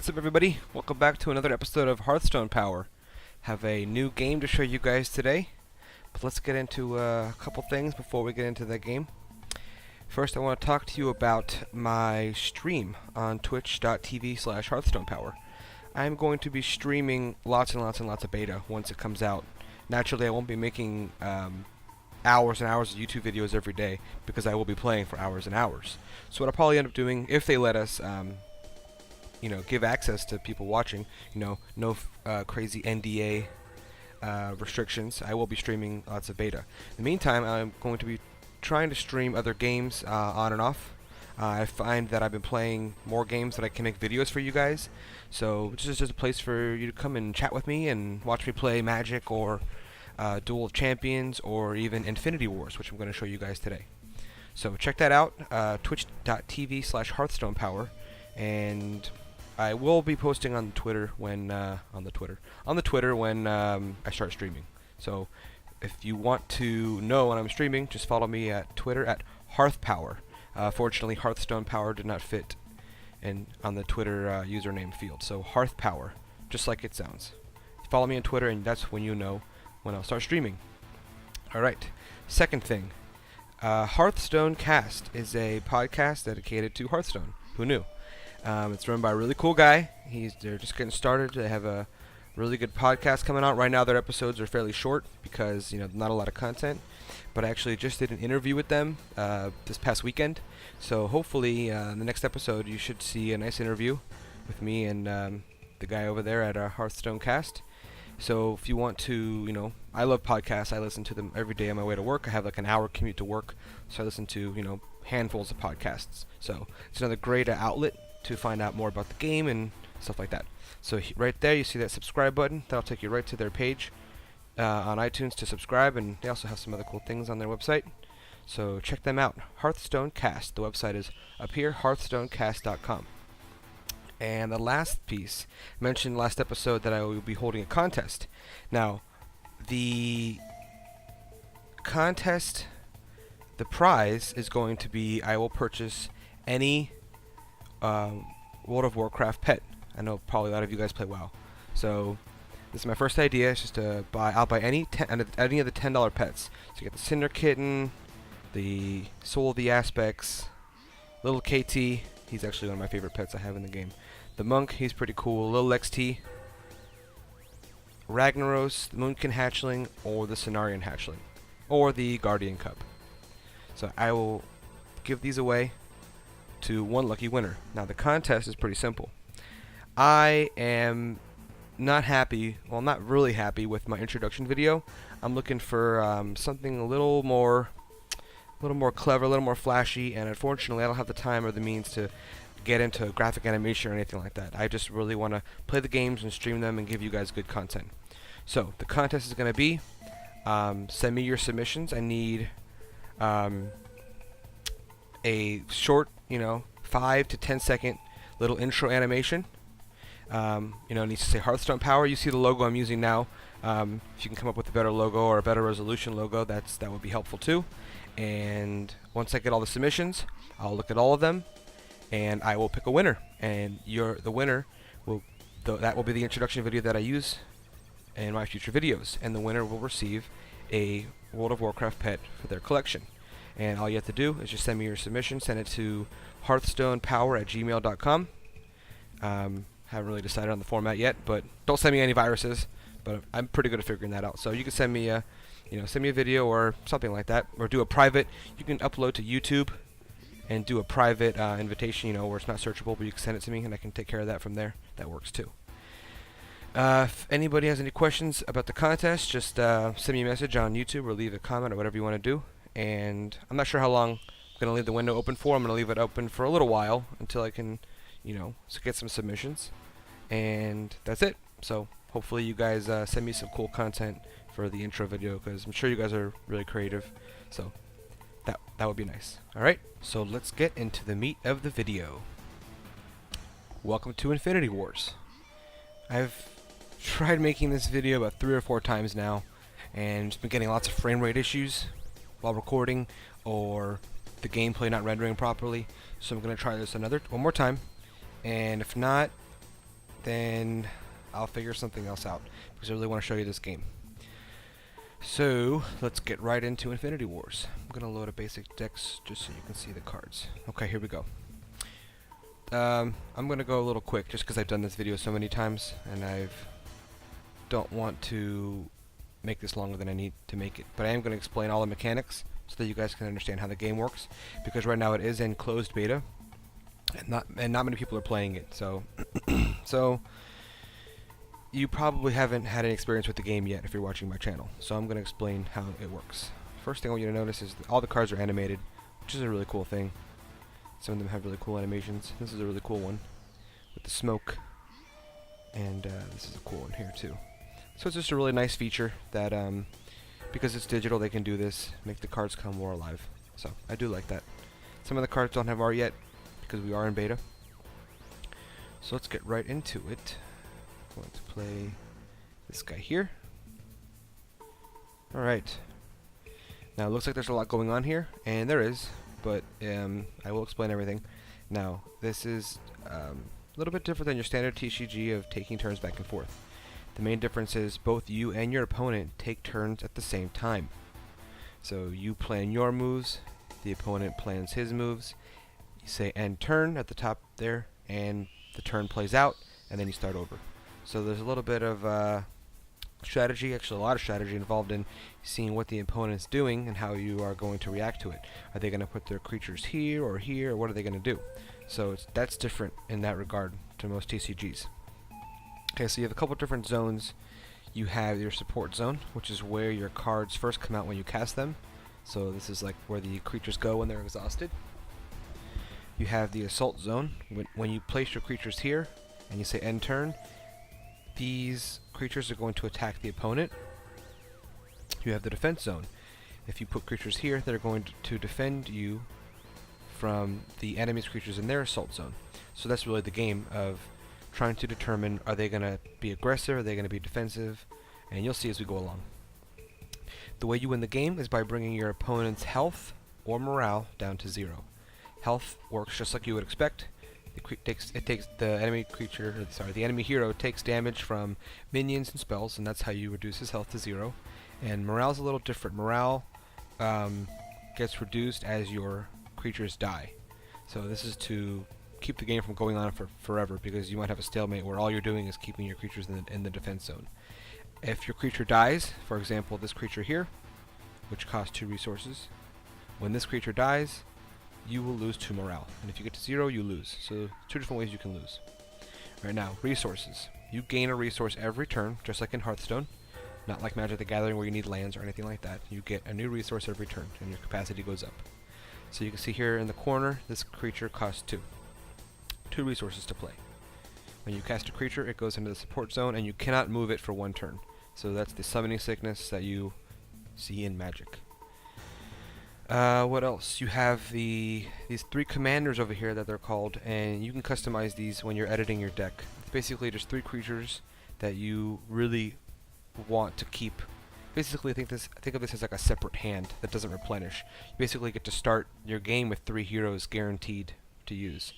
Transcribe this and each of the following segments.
what's up everybody? Welcome back to another episode of Hearthstone Power. Have a new game to show you guys today, but let's get into a couple things before we get into that game. First, I want to talk to you about my stream on twitch.tv/HearthstonePower. I'm going to be streaming lots and lots and lots of beta once it comes out. Naturally, I won't be making hours and hours of YouTube videos every day because I will be playing for hours and hours. So what I'll probably end up doing, if they let us give access to people watching, no crazy NDA restrictions, I will be streaming lots of beta. In the meantime, I'm going to be trying to stream other games on and off. I find that I've been playing more games that I can make videos for you guys, so this is just a place for you to come and chat with me and watch me play Magic or Duel of Champions or even Infinity Wars, which I'm going to show you guys today. So check that out, twitch.tv/HearthstonePower, and I will be posting on Twitter when I start streaming. So if you want to know when I'm streaming, just follow me at Twitter at HearthPower. Fortunately, Hearthstone Power did not fit on the Twitter username field, so HearthPower, just like it sounds. Follow me on Twitter, and that's when you know when I'll start streaming. Alright, second thing. Hearthstone Cast is a podcast dedicated to Hearthstone. Who knew? It's run by a really cool guy. They're just getting started. They have a really good podcast coming out. Right now their episodes are fairly short because not a lot of content. But I actually just did an interview with them this past weekend. So hopefully in the next episode you should see a nice interview with me and the guy over there at Hearthstone Cast. So if you want to, I love podcasts. I listen to them every day on my way to work. I have like an hour commute to work, so I listen to, handfuls of podcasts. So it's another great outlet to find out more about the game and stuff like that. So right there you see that subscribe button. That'll take you right to their page on iTunes to subscribe, and they also have some other cool things on their website. So check them out. Hearthstone Cast. The website is up here, hearthstonecast.com. And the last piece, I mentioned last episode that I will be holding a contest. Now, the contest, the prize is going to be I will purchase any World of Warcraft pet. I know probably a lot of you guys play WoW. So this is my first idea. It's just to I'll buy any of the $10 pets. So you get the Cinder Kitten, the Soul of the Aspects, Little KT. He's actually one of my favorite pets I have in the game. The Monk, he's pretty cool. Little XT, Ragnaros, the Moonkin Hatchling, or the Cenarian Hatchling, or the Guardian Cub. So I will give these away to one lucky winner. Now the contest is pretty simple. I am not really happy with my introduction video. I'm looking for something a little more clever, a little more flashy, and unfortunately I don't have the time or the means to get into graphic animation or anything like that. I just really want to play the games and stream them and give you guys good content. So the contest is going to be send me your submissions. I need a short 5 to 10 second little intro animation. It needs to say Hearthstone Power. You see the logo I'm using now. If you can come up with a better logo or a better resolution logo, that would be helpful too. And once I get all the submissions, I'll look at all of them, and I will pick a winner. And the winner that will be the introduction video that I use in my future videos. And the winner will receive a World of Warcraft pet for their collection. And all you have to do is just send me your submission. Send it to hearthstonepower@gmail.com. Haven't really decided on the format yet, but don't send me any viruses. But I'm pretty good at figuring that out. So you can send me a video or something like that, or do a private. You can upload to YouTube and do a private invitation, where it's not searchable, but you can send it to me and I can take care of that from there. That works too. If anybody has any questions about the contest, just send me a message on YouTube or leave a comment or whatever you want to do. And I'm not sure how long I'm going to leave the window open for. I'm going to leave it open for a little while until I can, get some submissions. And that's it. So hopefully you guys send me some cool content for the intro video, because I'm sure you guys are really creative. So that would be nice. Alright, so let's get into the meat of the video. Welcome to Infinity Wars. I've tried making this video about 3 or 4 times now, and just been getting lots of frame rate issues while recording, or the gameplay not rendering properly. So I'm going to try this one more time, and if not, then I'll figure something else out, because I really want to show you this game. So let's get right into Infinity Wars. I'm gonna load a basic decks just so you can see the cards. Okay, here we go. I'm gonna go a little quick just because I've done this video so many times and I don't want to make this longer than I need to make it. But I am gonna explain all the mechanics so that you guys can understand how the game works, because right now it is in closed beta and not many people are playing it. So so you probably haven't had any experience with the game yet if you're watching my channel. So I'm gonna explain how it works. First thing I want you to notice is that all the cards are animated, which is a really cool thing. Some of them have really cool animations. This is a really cool one with the smoke, and this is a cool one here too. So it's just a really nice feature that, because it's digital, they can do this, make the cards come more alive. So I do like that. Some of the cards don't have art yet because we are in beta. So let's get right into it. I'm going to play this guy here. Alright. Now it looks like there's a lot going on here, and there is. But I will explain everything. Now, this is a little bit different than your standard TCG of taking turns back and forth. The main difference is both you and your opponent take turns at the same time. So you plan your moves, the opponent plans his moves. You say end turn at the top there, and the turn plays out, and then you start over. So there's a little bit of strategy, actually a lot of strategy involved in seeing what the opponent's doing and how you are going to react to it. Are they going to put their creatures here or here, or what are they going to do? So that's different in that regard to most TCGs. Okay, so you have a couple different zones. You have your support zone, which is where your cards first come out when you cast them. So this is like where the creatures go when they're exhausted. You have the assault zone. When you place your creatures here and you say end turn, these creatures are going to attack the opponent. You have the defense zone. If you put creatures here, they're going to defend you from the enemy's creatures in their assault zone. So that's really the game of trying to determine, are they going to be aggressive, are they going to be defensive, and you'll see as we go along. The way you win the game is by bringing your opponent's health or morale down to 0. Health works just like you would expect. The enemy hero takes damage from minions and spells, and that's how you reduce his health to 0. And morale's a little different. Morale gets reduced as your creatures die. So this is to keep the game from going on for forever, because you might have a stalemate where all you're doing is keeping your creatures in the defense zone. If your creature dies, for example this creature here, which costs 2 resources, when this creature dies, you will lose 2 morale, and if you get to 0, you lose. So 2 different ways you can lose. Right now, resources. You gain a resource every turn, just like in Hearthstone. Not like Magic the Gathering where you need lands or anything like that. You get a new resource every turn, and your capacity goes up. So you can see here in the corner, this creature costs 2. 2 resources to play. When you cast a creature, it goes into the support zone, and you cannot move it for 1 turn. So that's the summoning sickness that you see in Magic. What else? You have these 3 commanders over here that they're called, and you can customize these when you're editing your deck. It's basically just 3 creatures that you really want to keep. Basically, think of this as like a separate hand that doesn't replenish. You basically get to start your game with 3 heroes guaranteed to use.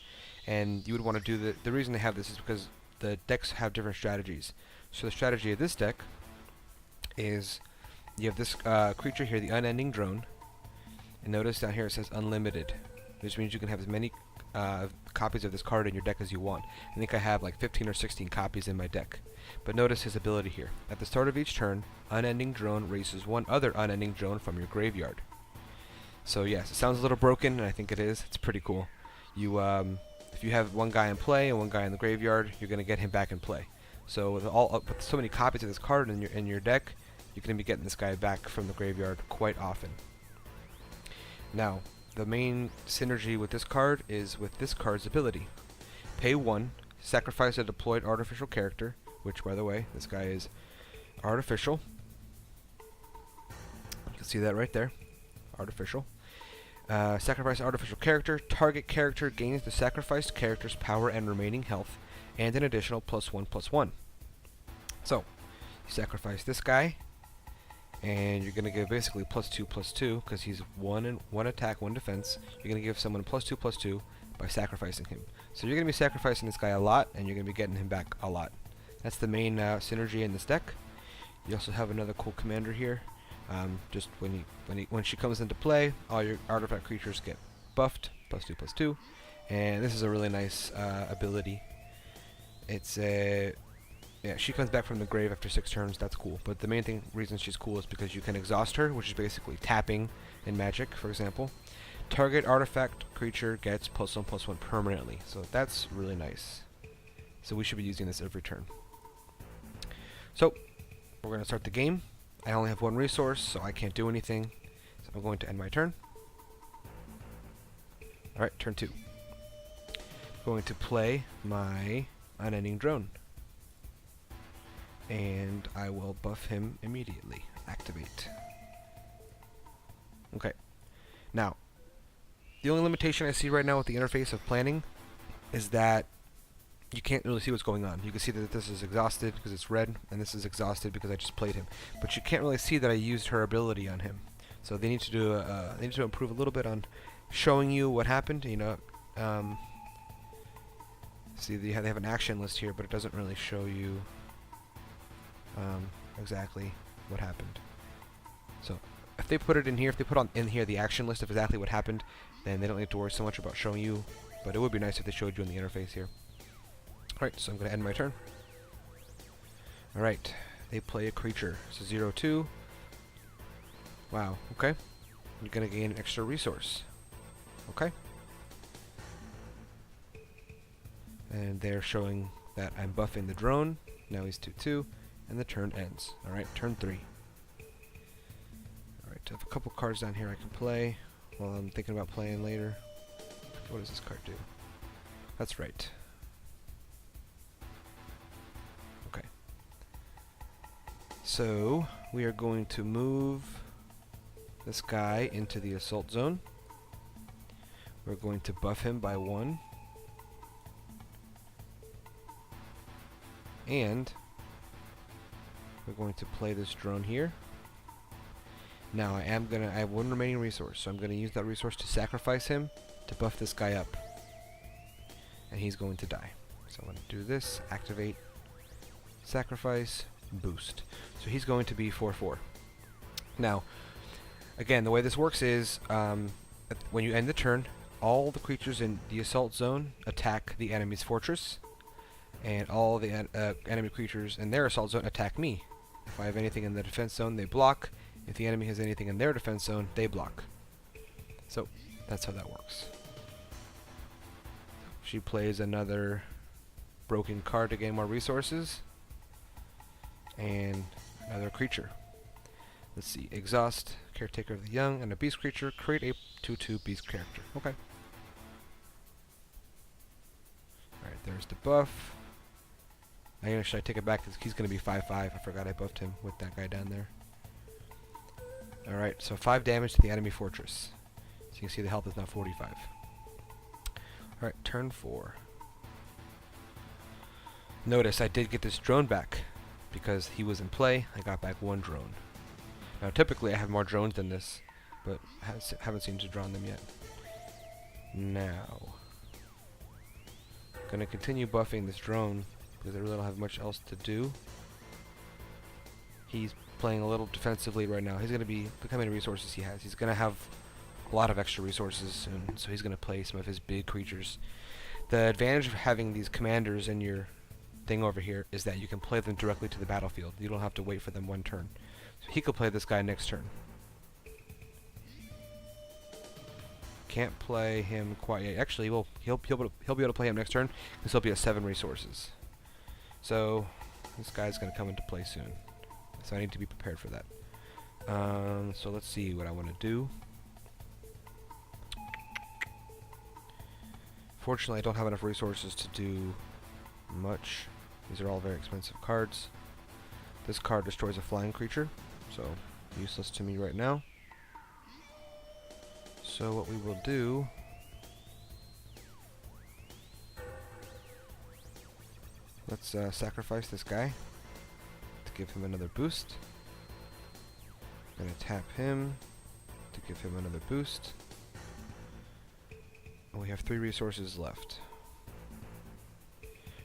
And you would want to do the reason they have this is because the decks have different strategies. So the strategy of this deck is you have this creature here, the Unending Drone. And notice down here it says unlimited, which means you can have as many copies of this card in your deck as you want. I think I have like 15 or 16 copies in my deck. But notice his ability here. At the start of each turn, Unending Drone raises 1 other Unending Drone from your graveyard. So yes, it sounds a little broken, and I think it is. It's pretty cool. You, if you have 1 guy in play and 1 guy in the graveyard, you're going to get him back in play. So with so many copies of this card in your deck, you're going to be getting this guy back from the graveyard quite often. Now, the main synergy with this card is with this card's ability. Pay 1, sacrifice a deployed artificial character, which, by the way, this guy is artificial. You can see that right there. Artificial. Sacrifice artificial character. Target character gains the sacrificed character's power and remaining health, and an additional +1/+1. So, you sacrifice this guy, and you're going to give basically +2/+2 because he's 1 attack, 1 defense. You're going to give someone +2/+2 by sacrificing him. So you're going to be sacrificing this guy a lot, and you're going to be getting him back a lot. That's the main synergy in this deck. You also have another cool commander here. Just when she comes into play, all your artifact creatures get buffed, +2/+2, and this is a really nice ability. It's yeah, she comes back from the grave after 6 turns. That's cool. But the main reason she's cool is because you can exhaust her, which is basically tapping in Magic, for example. Target artifact creature gets +1/+1 permanently. So that's really nice. So we should be using this every turn. So we're going to start the game. I only have 1 resource, so I can't do anything. So I'm going to end my turn. Alright, turn 2. I'm going to play my Unending Drone. And I will buff him immediately. Activate. Okay. Now, the only limitation I see right now with the interface of planning is that you can't really see what's going on. You can see that this is exhausted because it's red, and this is exhausted because I just played him. But you can't really see that I used her ability on him. So they need to do they need to improve a little bit on showing you what happened. You know, see they have an action list here, but it doesn't really show you exactly what happened. So if they put it in here, if they put in here the action list of exactly what happened, then they don't need to worry so much about showing you. But it would be nice if they showed you in the interface here. Alright, so I'm going to end my turn. Alright, they play a creature. So 0/2. Wow, okay. You're going to gain an extra resource. Okay. And they're showing that I'm buffing the drone. Now he's 2/2. And the turn ends. Alright, turn 3. Alright, I have a couple cards down here I can play while I'm thinking about playing later. What does this card do? That's right. Okay. So, we are going to move this guy into the assault zone. We're going to buff him by 1. And we're going to play this drone here. Now I have 1 remaining resource, so I'm gonna use that resource to sacrifice him to buff this guy up. And he's going to die. So I'm gonna do this, activate, sacrifice, boost. So he's going to be 4/4. Now, again, the way this works is when you end the turn, all the creatures in the assault zone attack the enemy's fortress, and all the enemy creatures in their assault zone attack me. If I have anything in the defense zone, they block. If the enemy has anything in their defense zone, they block. So, that's how that works. She plays another broken card to gain more resources. And another creature. Let's see. Exhaust, Caretaker of the Young, and a beast creature. Create a 2/2 beast character. Okay. Alright, there's the buff. Should I take it back? He's going to be 5/5. I forgot I buffed him with that guy down there. Alright, so 5 damage to the enemy fortress. So you can see the health is now 45. Alright, turn 4. Notice I did get this drone back. Because he was in play, I got back 1 drone. Now typically I have more drones than this, but haven't seemed to draw them yet. Now, I'm going to continue buffing this drone because I really don't have much else to do. He's playing a little defensively right now. He's going to be, look how many resources he has. He's going to have a lot of extra resources soon, so he's going to play some of his big creatures. The advantage of having these commanders in your thing over here is that you can play them directly to the battlefield. You don't have to wait for them 1 turn. So he could play this guy next turn. Can't play him quite yet. Actually, well, he'll be able to play him next turn because he'll be at 7 resources. So this guy's going to come into play soon. So I need to be prepared for that. So let's see what I want to do. Fortunately, I don't have enough resources to do much. These are all very expensive cards. This card destroys a flying creature, so useless to me right now. So what we will do... let's sacrifice this guy to give him another boost. I'm going to tap him to give him another boost. We have 3 resources left.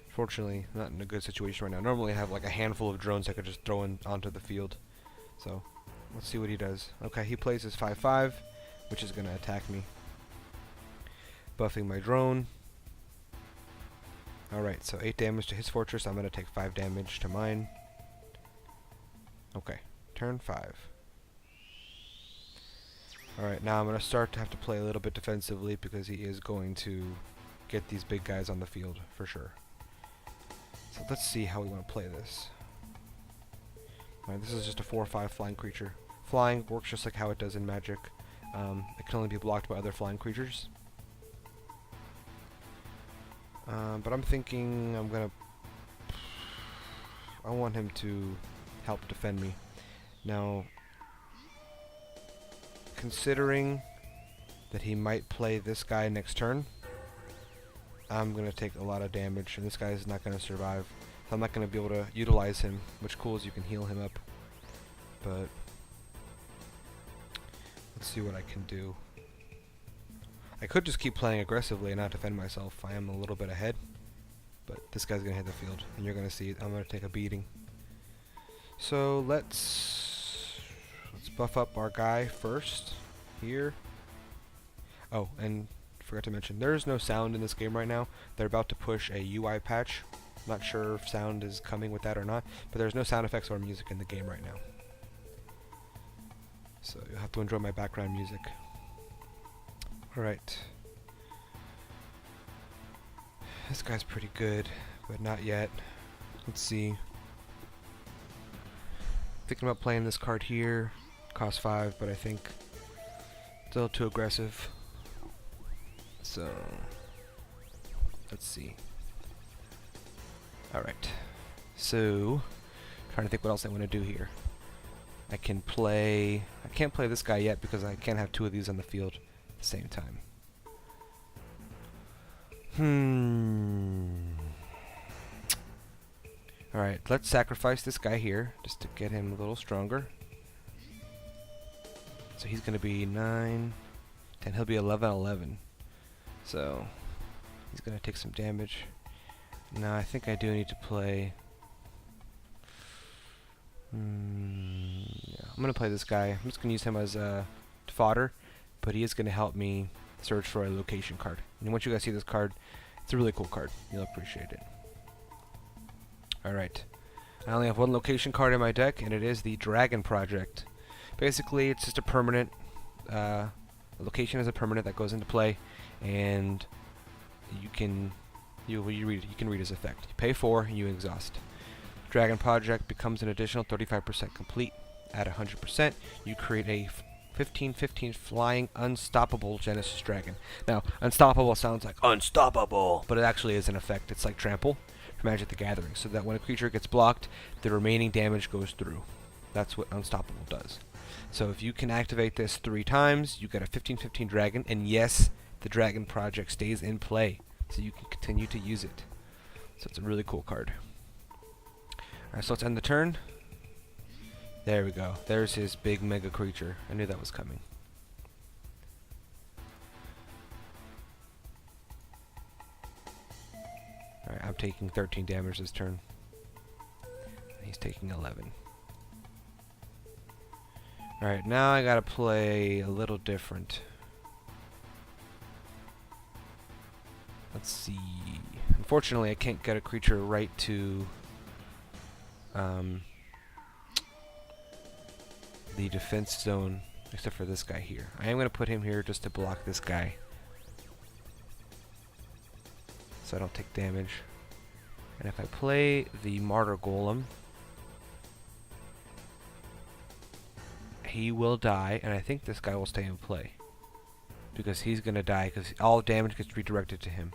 Fortunately, not in a good situation right now. Normally I have like a handful of drones I could just throw in onto the field. So, let's see what he does. Okay, he plays his 5/5, which is going to attack me. Buffing my drone. Alright, so 8 damage to his fortress. I'm going to take 5 damage to mine. Okay, turn 5. Alright, now I'm going to start to have to play a little bit defensively because he is going to get these big guys on the field for sure. So let's see how we want to play this. Alright, this is just a 4/5 flying creature. Flying works just like how it does in Magic. It can only be blocked by other flying creatures. But I'm thinking I want him to help defend me. Now, considering that he might play this guy next turn, I'm going to take a lot of damage, and this guy is not going to survive. So I'm not going to be able to utilize him, which cool is you can heal him up. But let's see what I can do. I could just keep playing aggressively and not defend myself. I am a little bit ahead, but this guy's going to hit the field, and you're going to see it. I'm going to take a beating. So let's buff up our guy first here. Oh, and forgot to mention, there is no sound in this game right now. They're about to push a UI patch. Not sure if sound is coming with that or not, but there's no sound effects or music in the game right now. So you'll have to enjoy my background music. Alright. This guy's pretty good, but not yet. Let's see. Thinking about playing this card here. Cost 5, but I think still too aggressive. So let's see. Alright. So trying to think what else I want to do here. I can't play this guy yet because I can't have 2 of these on the field at the same time. Alright, let's sacrifice this guy here just to get him a little stronger. So he's going to be 9, 10, he'll be 11. So he's going to take some damage. Now I think I do need to play... yeah, I'm going to play this guy. I'm just going to use him as fodder, but he is going to help me search for a location card. And once you guys see this card, it's a really cool card. You'll appreciate it. Alright. I only have 1 location card in my deck, and it is the Dragon Project. Basically, it's just a permanent. The location is a permanent that goes into play, and you can read his effect. You pay 4, and you exhaust. Dragon Project becomes an additional 35% complete. At 100%, you create a 15/15 flying unstoppable Genesis Dragon. Now, unstoppable sounds like unstoppable, but it actually is an effect. It's like trample from Magic the Gathering, so that when a creature gets blocked, the remaining damage goes through. That's what unstoppable does. So if you can activate this 3 times, you get a 15/15 dragon, and yes, the Dragon Project stays in play, so you can continue to use it. So it's a really cool card. Alright, so let's end the turn. There we go. There's his big mega creature. I knew that was coming. Alright, I'm taking 13 damage this turn. He's taking 11. Alright, now I gotta play a little different. Let's see. Unfortunately, I can't get a creature right to the defense zone, except for this guy here. I am going to put him here just to block this guy, so I don't take damage. And if I play the Martyr Golem, he will die, and I think this guy will stay in play, because he's going to die, because all damage gets redirected to him.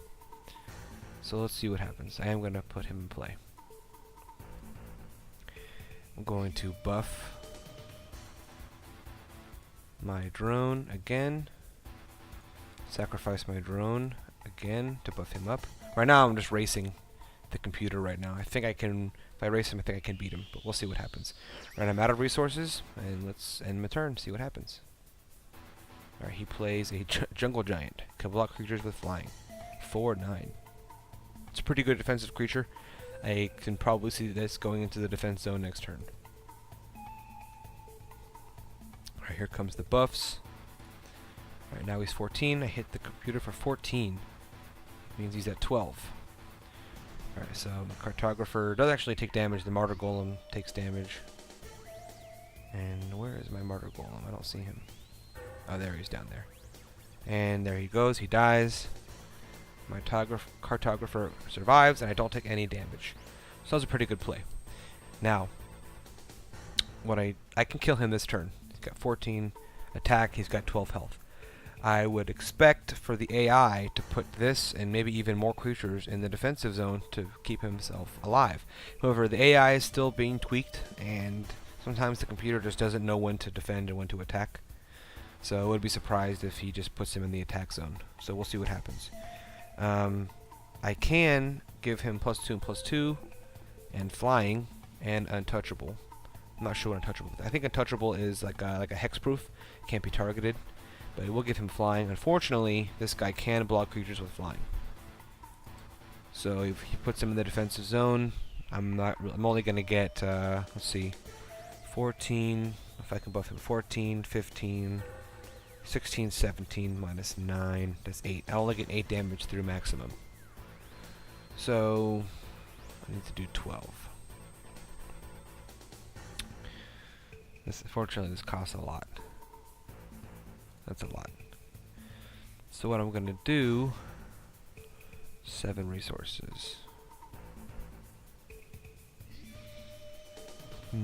So let's see what happens. I am going to put him in play. I'm going to buff my drone again. Sacrifice my drone again to buff him up. Right now I'm just racing the computer right now. I think I can, if I race him, I think I can beat him, but we'll see what happens. Right, I'm out of resources, and let's end my turn, see what happens. Alright, he plays a jungle giant. Can block creatures with flying. 4/9. It's a pretty good defensive creature. I can probably see this going into the defense zone next turn. Alright, here comes the buffs. Alright, now he's 14. I hit the computer for 14. Means he's at 12. Alright, so my cartographer does actually take damage. The martyr golem takes damage. And where is my martyr golem? I don't see him. Oh, there he's down there. And there he goes. He dies. My cartographer survives, and I don't take any damage. So that was a pretty good play. Now, what I can kill him this turn. He's got 14 attack. He's got 12 health. I would expect for the AI to put this and maybe even more creatures in the defensive zone to keep himself alive. However, the AI is still being tweaked, and sometimes the computer just doesn't know when to defend and when to attack. So I would be surprised if he just puts him in the attack zone. So we'll see what happens. I can give him +2 and +2 and flying and untouchable. I'm not sure what untouchable is. I think untouchable is like a hexproof. Can't be targeted. But we'll give him flying. Unfortunately, this guy can block creatures with flying. So if he puts him in the defensive zone, I'm only going to get, let's see, 14, if I can buff him, 14, 15, 16, 17, minus 9, that's 8. I only get 8 damage through maximum. So, I need to do 12. Unfortunately, this costs a lot. That's a lot. So what I'm going to do, 7 resources. I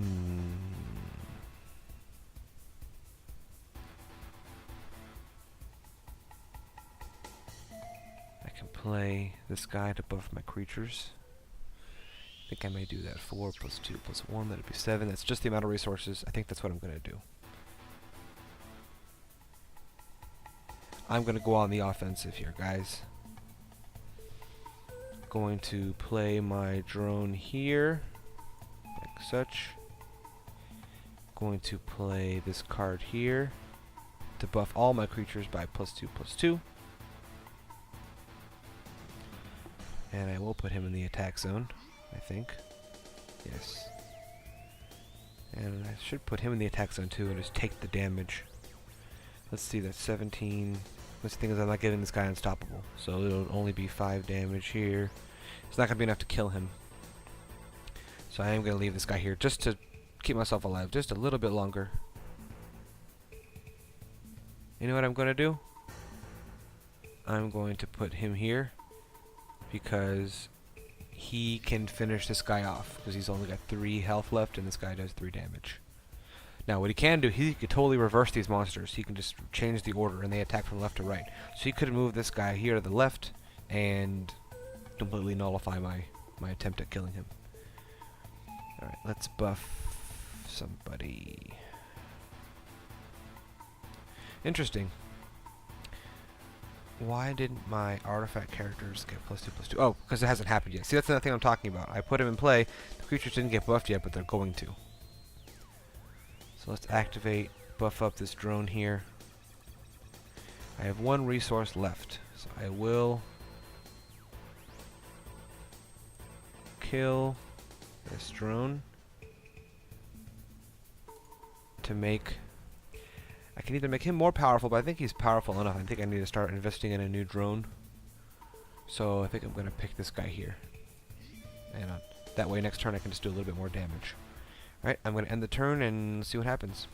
can play this guy to buff my creatures. I think I may do that. 4 + 2 + 1, that'd be 7. That's just the amount of resources. I think that's what I'm going to do. I'm going to go on the offensive here, guys. Going to play my drone here, like such. Going to play this card here to buff all my creatures by +2 + 2. And I will put him in the attack zone, I think. Yes. And I should put him in the attack zone too and just take the damage. Let's see, that's 17. The thing is, I'm not getting this guy unstoppable, so it'll only be 5 damage here. It's not going to be enough to kill him. So I am going to leave this guy here just to keep myself alive just a little bit longer. You know what I'm going to do? I'm going to put him here because he can finish this guy off because he's only got 3 health left and this guy does 3 damage. Now, what he can do, he could totally reverse these monsters. He can just change the order, and they attack from left to right. So he could move this guy here to the left and completely nullify my attempt at killing him. Alright, let's buff somebody. Interesting. Why didn't my artifact characters get +2 + 2? Oh, because it hasn't happened yet. See, that's another thing I'm talking about. I put him in play. The creatures didn't get buffed yet, but they're going to. So let's activate, buff up this drone here. I have 1 resource left, so I will kill this drone to make... I can either make him more powerful, but I think he's powerful enough. I think I need to start investing in a new drone. So I think I'm going to pick this guy here. And that way next turn I can just do a little bit more damage. Alright, I'm going to end the turn and see what happens.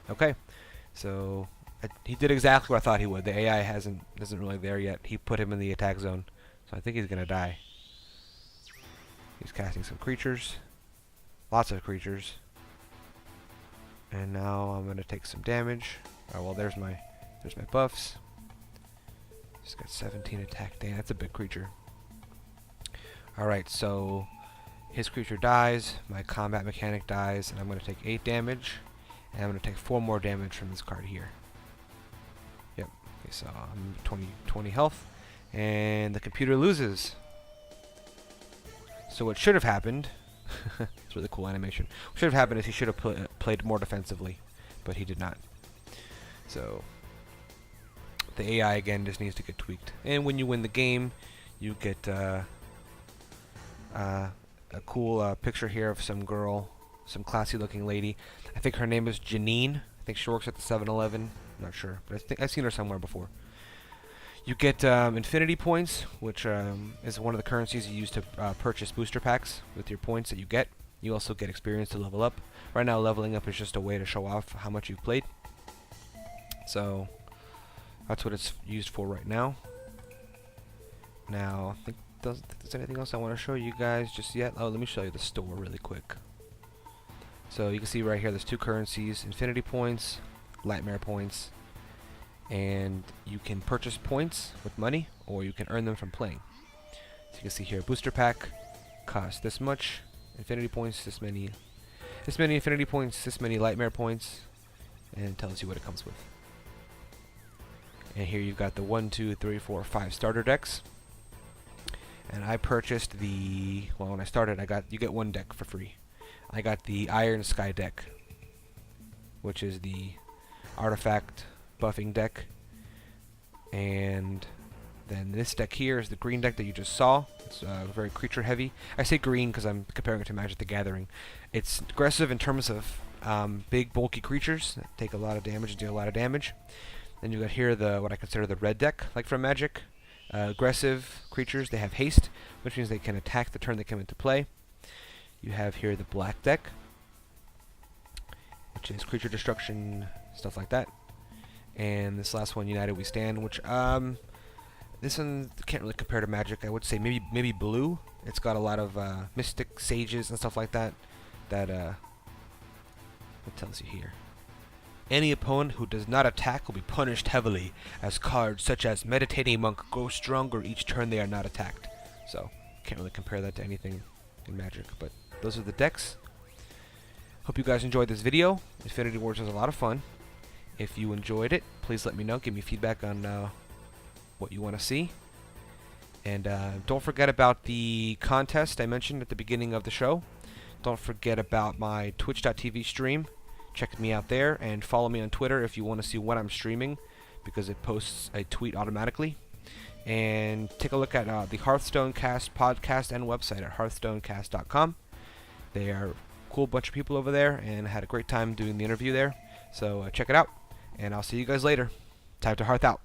Okay, so he did exactly what I thought he would. The AI isn't really there yet. He put him in the attack zone, so I think he's going to die. He's casting some creatures. Lots of creatures. And now I'm going to take some damage. Oh, well, there's my buffs. He's got 17 attack. Dang, that's a big creature. Alright, so his creature dies, my combat mechanic dies, and I'm going to take 8 damage, and I'm going to take 4 more damage from this card here. Yep, okay, so I'm 20 health, and the computer loses. So what should have happened, it's a really cool animation, what should have happened is he should have played more defensively, but he did not. So, the AI again just needs to get tweaked. And when you win the game, you get a cool picture here of some girl, some classy-looking lady. I think her name is Janine. I think she works at the 7-Eleven. I'm not sure, but I think I've seen her somewhere before. You get infinity points, which is one of the currencies you use to purchase booster packs with your points that you get. You also get experience to level up. Right now, leveling up is just a way to show off how much you've played. So that's what it's used for right now. Now, I think there's anything else I want to show you guys just yet. Oh, let me show you the store really quick. So you can see right here, there's two currencies: infinity points, nightmare points, and you can purchase points with money, or you can earn them from playing. So you can see here, booster pack costs this much, infinity points this many infinity points, this many nightmare points, and it tells you what it comes with. And here you've got the 1, 2, 3, 4, 5 starter decks. And I purchased the, well, when I started, you get one deck for free. I got the Iron Sky deck, which is the artifact buffing deck. And then this deck here is the green deck that you just saw. It's very creature heavy. I say green because I'm comparing it to Magic the Gathering. It's aggressive in terms of big bulky creatures that take a lot of damage and deal a lot of damage. Then you got here the what I consider the red deck, like from Magic. Aggressive creatures, they have haste, which means they can attack the turn they come into play. You have here the black deck, which is creature destruction, stuff like that. And this last one, United We Stand, which this one can't really compare to Magic. I would say maybe blue. It's got a lot of mystic sages and stuff like that. That it tells you here. Any opponent who does not attack will be punished heavily, as cards such as Meditating Monk grow stronger each turn they are not attacked. So, can't really compare that to anything in Magic, but those are the decks. Hope you guys enjoyed this video. Infinity Wars was a lot of fun. If you enjoyed it, please let me know. Give me feedback on what you want to see. And don't forget about the contest I mentioned at the beginning of the show. Don't forget about my twitch.tv stream. Check me out there, and follow me on Twitter if you want to see what I'm streaming, because it posts a tweet automatically. And take a look at the Hearthstone Cast podcast and website at hearthstonecast.com. They are a cool bunch of people over there, and I had a great time doing the interview there. So check it out, and I'll see you guys later. Time to Hearth out.